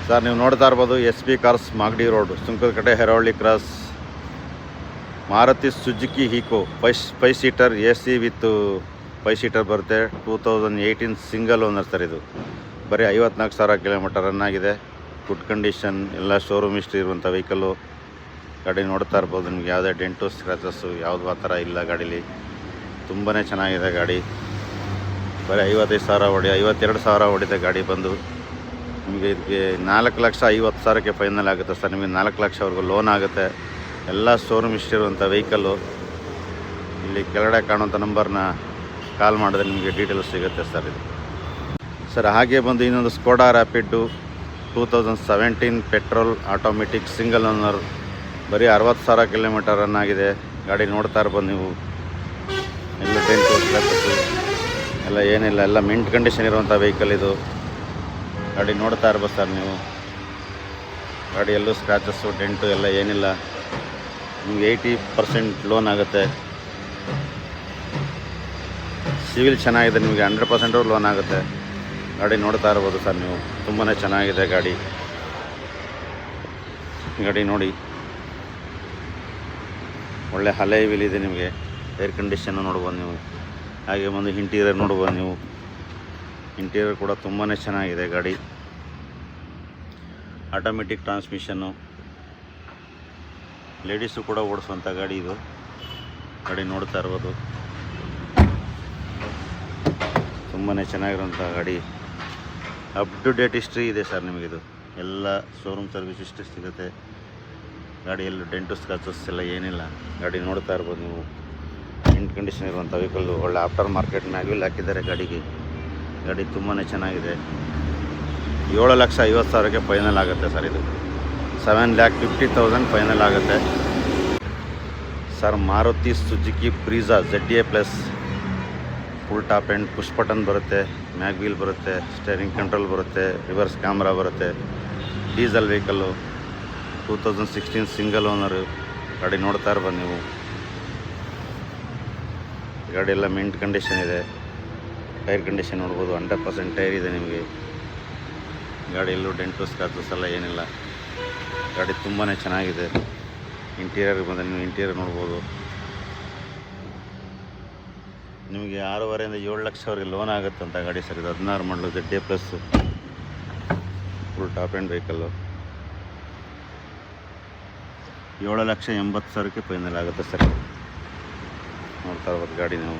Sir ನೀವು ನೋಡ್ತಾ ಇರ್ಬೋದು SP cars Magadi road Sunkadakatte Heravalli cross. Maruti Suzuki Eeco 5 seater AC with 5 seater ಬರುತ್ತೆ. 2018 ಸಿಂಗಲ್ ಓನರ್ ಸರ್. ಇದು ಬರೀ 54,000 ಕಿಲೋಮೀಟರ್ ರನ್ ಆಗಿದೆ. ಗುಡ್ ಕಂಡೀಷನ್, ಎಲ್ಲ ಶೋರೂಮ್ ಹಿಸ್ಟ್ರಿ ಇರುವಂಥ ವೆಹಿಕಲ್ಲು. ಗಾಡಿ ನೋಡ್ತಾ ಇರ್ಬೋದು. ನಿಮ್ಗೆ ಯಾವುದೇ ಡೆಂಟು ಸ್ಕ್ರ್ಯಾಚಸ್ಸು ಯಾವುದು ಆ ಥರ ಇಲ್ಲ ಗಾಡೀಲಿ. ತುಂಬಾ ಚೆನ್ನಾಗಿದೆ ಗಾಡಿ. ಬರೀ 52,000 ಹೊಡಿದೆ ಗಾಡಿ ಬಂದು. ನಿಮಗೆ ಇದಕ್ಕೆ 4,50,000 ಫೈನಲ್ ಆಗುತ್ತೆ ಸರ್. ನಿಮಗೆ 4 ಲಕ್ಷವರೆಗೂ ಲೋನ್ ಆಗುತ್ತೆ. ಎಲ್ಲ ಶೋರೂಮ್ ಹಿಸ್ಟ್ರಿ ಇರುವಂಥ ವೆಹಿಕಲ್ಲು. ಇಲ್ಲಿ ಕೆಳಗಡೆ ಕಾಣುವಂಥ ನಂಬರ್ನ ಕಾಲ್ ಮಾಡಿದ್ರೆ ನಿಮಗೆ ಡೀಟೇಲ್ಸ್ ಸಿಗುತ್ತೆ ಸರ್. ಇದು ಸರ್ ಹಾಗೆ ಬಂದು ಇನ್ನೊಂದು Skoda Rapid 2017 petrol automatic single owner. ಬರೀ 60,000 ಕಿಲೋಮೀಟರ್ ರನ್ ಆಗಿದೆ. ಗಾಡಿ ನೋಡ್ತಾ ಇರ್ಬೋದು ನೀವು. ಎಲ್ಲ ಡೆಂಟು ಸ್ಕ್ರ್ಯಾಚಸ್ಸು ಎಲ್ಲ ಏನಿಲ್ಲ, ಎಲ್ಲ ಮಿಂಟ್ ಕಂಡೀಷನ್ ಇರುವಂಥ ವೆಹಿಕಲ್ ಇದು. ಗಾಡಿ ನೋಡ್ತಾ ಇರ್ಬೋದು ಸರ್ ನೀವು. ಗಾಡಿ ಎಲ್ಲೂ ಸ್ಕ್ರ್ಯಾಚಸ್ಸು ಡೆಂಟು ಎಲ್ಲ ಏನಿಲ್ಲ. ನಿಮ್ಗೆ 80% ಲೋನ್ ಆಗುತ್ತೆ. ಸಿವಿಲ್ ಚೆನ್ನಾಗಿದೆ. ನಿಮಗೆ 100% ಲೋನ್ ಆಗುತ್ತೆ. ಗಾಡಿ ನೋಡ್ತಾ ಇರ್ಬೋದು ಸರ್ ನೀವು. ತುಂಬಾ ಚೆನ್ನಾಗಿದೆ ಗಾಡಿ. ಗಾಡಿ ನೋಡಿ, ಒಳ್ಳೆ ಹಳೆ ವೀಲ್ ಇದೆ. ನಿಮಗೆ ಏರ್ ಕಂಡೀಷನ್ನು ನೋಡ್ಬೋದು ನೀವು. ಹಾಗೆ ಒಂದು ಇಂಟೀರಿಯರ್ ನೋಡ್ಬೋದು ನೀವು. ಇಂಟೀರಿಯರ್ ಕೂಡ ತುಂಬಾ ಚೆನ್ನಾಗಿದೆ ಗಾಡಿ. ಆಟೋಮೆಟಿಕ್ ಟ್ರಾನ್ಸ್ಮಿಷನ್ನು, ಲೇಡೀಸು ಕೂಡ ಓಡಿಸುವಂಥ ಗಾಡಿ ಇದು. ಗಾಡಿ ನೋಡ್ತಾ ಇರ್ಬೋದು. ತುಂಬಾ ಚೆನ್ನಾಗಿರುವಂಥ ಗಾಡಿ. ಅಪ್ ಟು ಡೇಟ್ ಹಿಸ್ಟ್ರಿ ಇದೆ ಸರ್ ನಿಮಗಿದು. ಎಲ್ಲ ಶೋರೂಮ್ ಸರ್ವಿಸ್ ಹಿಸ್ಟ್ರಿ ಸಿಗುತ್ತೆ. ಗಾಡಿಯಲ್ಲೂ ಡೆಂಟು ಸ್ಕ್ರಾಚಸ್ ಎಲ್ಲ ಏನಿಲ್ಲ. ಗಾಡಿ ನೋಡ್ತಾ ಇರ್ಬೋದು ನೀವು. ಇಂಟ್ ಕಂಡೀಷನ್ ಇರುವಂಥ ವೆಹಿಕಲ್ಲು. ಒಳ್ಳೆ ಆಫ್ಟರ್ ಮಾರ್ಕೆಟ್ ಮ್ಯಾಗ್ವಿಲ್ ಹಾಕಿದ್ದಾರೆ ಗಾಡಿಗೆ. ಗಾಡಿ ತುಂಬಾ ಚೆನ್ನಾಗಿದೆ. 7,50,000 ಫೈನಲ್ ಆಗುತ್ತೆ ಸರ್. ಇದು 7,50,000 ಫೈನಲ್ ಆಗುತ್ತೆ sir. Maruti Suzuki Brezza ZA plus. Full top and push button ಬರುತ್ತೆ, ಮ್ಯಾಗ್ವೀಲ್ ಬರುತ್ತೆ, ಸ್ಟೇರಿಂಗ್ ಕಂಟ್ರೋಲ್ ಬರುತ್ತೆ, ರಿವರ್ಸ್ ಕ್ಯಾಮ್ರಾ ಬರುತ್ತೆ. Diesel vehicle. 2016 single owner. ಗಾಡಿ ನೋಡ್ತಾ ಇರ್ಬೋದು ನೀವು. ಗಾಡಿ ಎಲ್ಲ ಮಿಂಟ್ ಕಂಡೀಷನ್ ಇದೆ. ಟೈರ್ ಕಂಡೀಷನ್ ನೋಡ್ಬೋದು. 100% ಟೈರ್ ಇದೆ ನಿಮಗೆ. ಗಾಡಿಯಲ್ಲೂ ಡೆಂಟು ಸ್ಕ್ರಾಚಸ್ ಎಲ್ಲ ಏನಿಲ್ಲ. ಗಾಡಿ ತುಂಬಾ ಚೆನ್ನಾಗಿದೆ. ಇಂಟೀರಿಯರ್ ಬಂದರೆ ನೀವು ಇಂಟೀರಿಯರ್ ನೋಡ್ಬೋದು. ನಿಮಗೆ 6,500,000 7 ಲಕ್ಷವರೆಗೆ ಲೋನ್ ಆಗುತ್ತಂತ ಗಾಡಿ ಸರ್. ಇದು 16 ಮಾಡಲು ZA plus. Full top and vehicle. 7,80,000 final ಆಗುತ್ತೆ ಸರ್. ನೋಡ್ತಾ ಇರ್ಬೋದು ಗಾಡಿ ನೀವು.